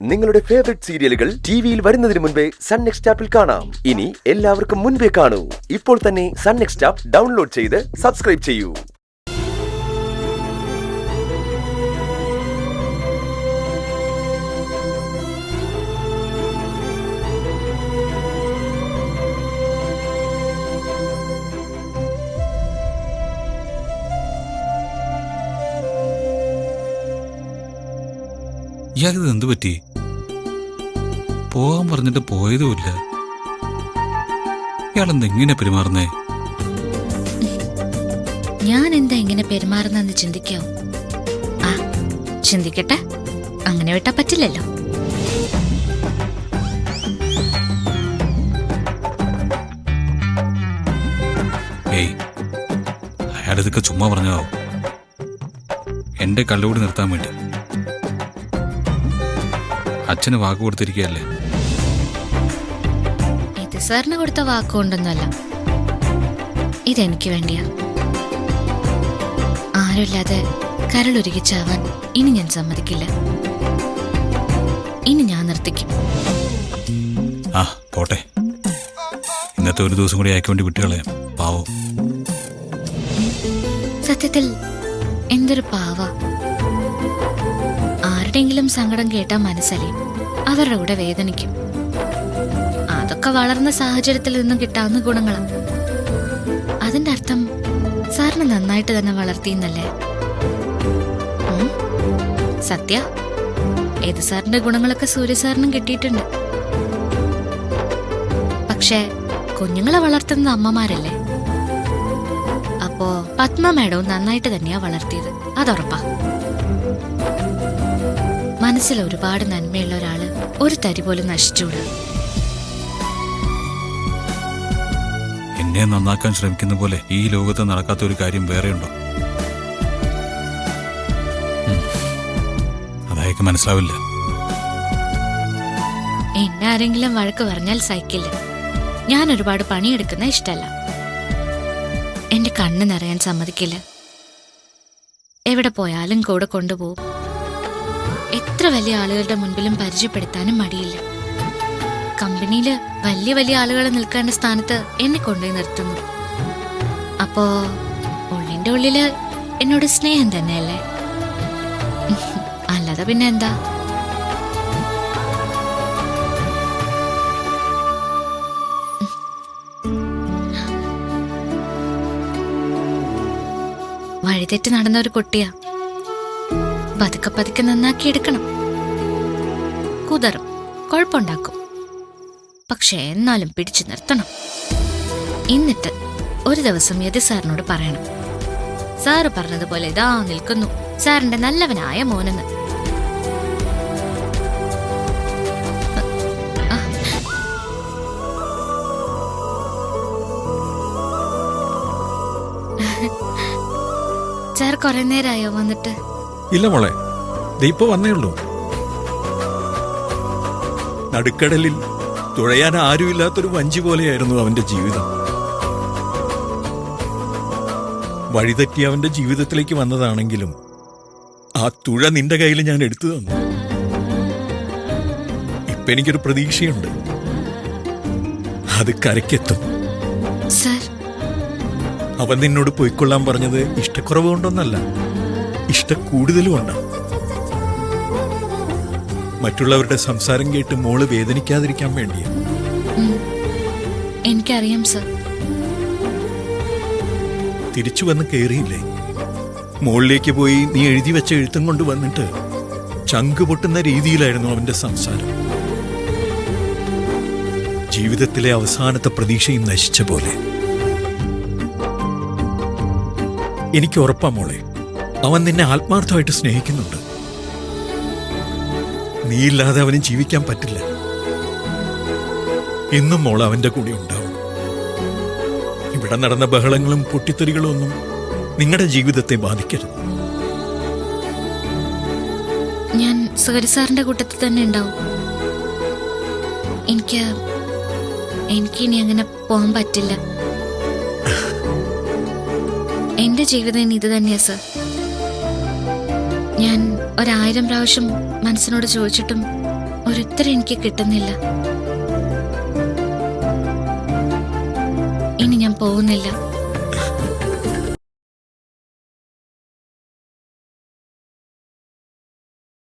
നിങ്ങളുടെ ഫേവറേറ്റ് സീരിയലുകൾ ടിവിയിൽ വരുന്നതിന് മുൻപേ സൺ നെക്സ്റ്റ് ആപ്പിൽ കാണാം. ഇനി എല്ലാവർക്കും മുൻപേ കാണൂ. ഇപ്പോൾ തന്നെ സൺ നെക്സ്റ്റ് ആപ്പ് ഡൗൺലോഡ് ചെയ്ത് സബ്സ്ക്രൈബ് ചെയ്യൂ. ഇയാളിത് എന്തു പറ്റി? പോകാൻ പറഞ്ഞിട്ട് പോയതുമില്ല. ഇയാളെന്തെങ്ങനെ പെരുമാറുന്നേ? ഞാൻ എന്താ ഇങ്ങനെ പെരുമാറുന്നെന്ന് ചിന്തിക്കാവൂ. ആ ചിന്തിക്കട്ടെ, അങ്ങനെ വിട്ടാ പറ്റില്ലല്ലോ. ഏയ്, അയാളിതൊക്കെ ചുമ്മാ പറഞ്ഞതാവും. എന്റെ കള്ളുകൂടി നിർത്താൻ വേണ്ടി. അച്ഛന് വാക്ക് കൊടുത്തിരിക്കുകയല്ലേ. ഇത് സാറിന് കൊടുത്ത വാക്കുകൊണ്ടൊന്നുമല്ല, ഇതെനിക്ക് വേണ്ടിയാ. ആരുമില്ലാതെ കരളൊരുക്കി ചാവാൻ ഇനി ഞാൻ സമ്മതിക്കില്ല. ഇനി ഞാൻ നിർത്തിക്കും. ആ പോട്ടെ, ഇന്നത്തെ ഒരു ദിവസം കൂടി അയക്ക് വേണ്ടി വിട്ടുകളയാം. പാവം. സത്യത്തിൽ എന്തൊരു പാവ. ആരുടെയെങ്കിലും സങ്കടം കേട്ടാ മനസ്സലിയും, അവരുടെ കൂടെ വേദനിക്കും. അതൊക്കെ വളർന്ന സാഹചര്യത്തിൽ നിന്നും കിട്ടാവുന്ന ഗുണങ്ങളാണ്. അതിന്റെ അർത്ഥം സാറിന് നന്നായിട്ട് തന്നെ വളർത്തിയെന്നല്ലേ? സത്യ, ഏത് സാറിന്റെ ഗുണങ്ങളൊക്കെ സൂര്യ സാറിനും കിട്ടിയിട്ടുണ്ട്. പക്ഷേ കുഞ്ഞുങ്ങളെ വളർത്തുന്നത് അമ്മമാരല്ലേ? അപ്പോ പത്മ മേഡവും നന്നായിട്ട് തന്നെയാ വളർത്തിയത്, അതുറപ്പാ. മനസ്സിൽ ഒരുപാട് നന്മയുള്ള ഒരാള് ഒരു തരി പോലും നശിച്ചൂടാ. എന്നെ നന്നാക്കാൻ ശ്രമിക്കുന്ന പോലെ ഈ ലോകത്ത് നടക്കാത്ത ഒരു കാര്യം വേറെയുണ്ടോ? അതായിരിക്കും മനസ്സിലാവില്ല. എന്നെ ആരെങ്കിലും വഴക്ക് പറഞ്ഞാൽ സഹിക്കില്ല. ഞാൻ ഒരുപാട് പണിയെടുക്കുന്ന ഇഷ്ടല്ല. എന്റെ കണ്ണ് നിറയാൻ സമ്മതിക്കില്ല. എവിടെ പോയാലും കൂടെ കൊണ്ടുപോകും. എത്ര വലിയ ആളുകളുടെ മുൻപിലും പരിചയപ്പെടുത്താനും മടിയില്ല. കമ്പനിയില് വലിയ വലിയ ആളുകൾ നിൽക്കേണ്ട സ്ഥാനത്ത് എന്നെ കൊണ്ടുപോയി നിർത്തുന്നു. അപ്പോ ഉള്ളിന്റെ ഉള്ളില് എന്നോട് സ്നേഹം തന്നെയല്ലേ? അല്ലാതെ പിന്നെ എന്താ? വഴിതെറ്റി നടന്ന ഒരു കുട്ടിയാ. പതുക്കെ പതുക്കെ നന്നാക്കി എടുക്കണം. കുതറും, കുഴപ്പമുണ്ടാക്കും. പക്ഷെ എന്നാലും പിടിച്ചു നിർത്തണം. എന്നിട്ട് ഒരു ദിവസം യതി സാറിനോട് പറയണം, സാറ് പറഞ്ഞതുപോലെ ഇതാ നിൽക്കുന്നു സാറിന്റെ നല്ലവനായ മോനെന്ന്. സാർ കുറെ നേരമായോ വന്നിട്ട്? ഇല്ല മോളെ, ഇപ്പൊ വന്നേ ഉള്ളൂ. നടുക്കടലിൽ തുഴയാൻ ആരുമില്ലാത്തൊരു വഞ്ചി പോലെയായിരുന്നു അവന്റെ ജീവിതം. വഴിതെറ്റി അവന്റെ ജീവിതത്തിലേക്ക് വന്നതാണെങ്കിലും ആ തുഴ നിന്റെ കയ്യിൽ ഞാൻ എടുത്തു തന്നു. ഇപ്പൊ എനിക്കൊരു പ്രതീക്ഷയുണ്ട്, അത് കരയ്ക്കെത്തും. അവൻ നിന്നോട് പോയിക്കൊള്ളാൻ പറഞ്ഞത് ഇഷ്ടക്കുറവ് കൊണ്ടൊന്നല്ല, ഇഷ്ടക്കൂടുതലും ഉണ്ടാവും. മറ്റുള്ളവരുടെ സംസാരം കേട്ട് മോള് വേദനിക്കാതിരിക്കാൻ വേണ്ടിയാ. എനിക്കറിയാം സർ. തിരിച്ചു വന്ന് കയറിയില്ലേ, മോളിലേക്ക് പോയി നീ എഴുതി വെച്ച എഴുത്തും കൊണ്ട് വന്നിട്ട് ചങ്ക് പൊട്ടുന്ന രീതിയിലായിരുന്നു അവന്റെ സംസാരം. ജീവിതത്തിലെ അവസാനത്തെ പ്രതീക്ഷയും നശിച്ച പോലെ. എനിക്ക് ഉറപ്പാ മോളെ, അവൻ നിന്നെ ആത്മാർത്ഥമായിട്ട് സ്നേഹിക്കുന്നുണ്ട്. നീയില്ലാതെ അവന് ജീവിക്കാൻ പറ്റില്ല. എന്നും മോൾ അവന്റെ കൂടെ ഉണ്ടാവും. ഇവിടെ നടന്ന ബഹളങ്ങളും പൊട്ടിത്തെറികളും ഒന്നും നിങ്ങളുടെ ജീവിതത്തെ ബാധിക്കരുത്. ഞാൻ സൂര്യ സാറിന്റെ കൂട്ടത്തിൽ തന്നെ ഉണ്ടാവും. എനിക്ക് ഇനി അങ്ങനെ പോകാൻ പറ്റില്ല. എന്റെ ജീവിതം ഇത് തന്നെയാ സർ. ഞാൻ 1000 പ്രാവശ്യം മനസ്സിനോട് ചോദിച്ചിട്ടും ഒരുത്തരം എനിക്ക് കിട്ടുന്നില്ല. ഇനി ഞാൻ പോകുന്നില്ല.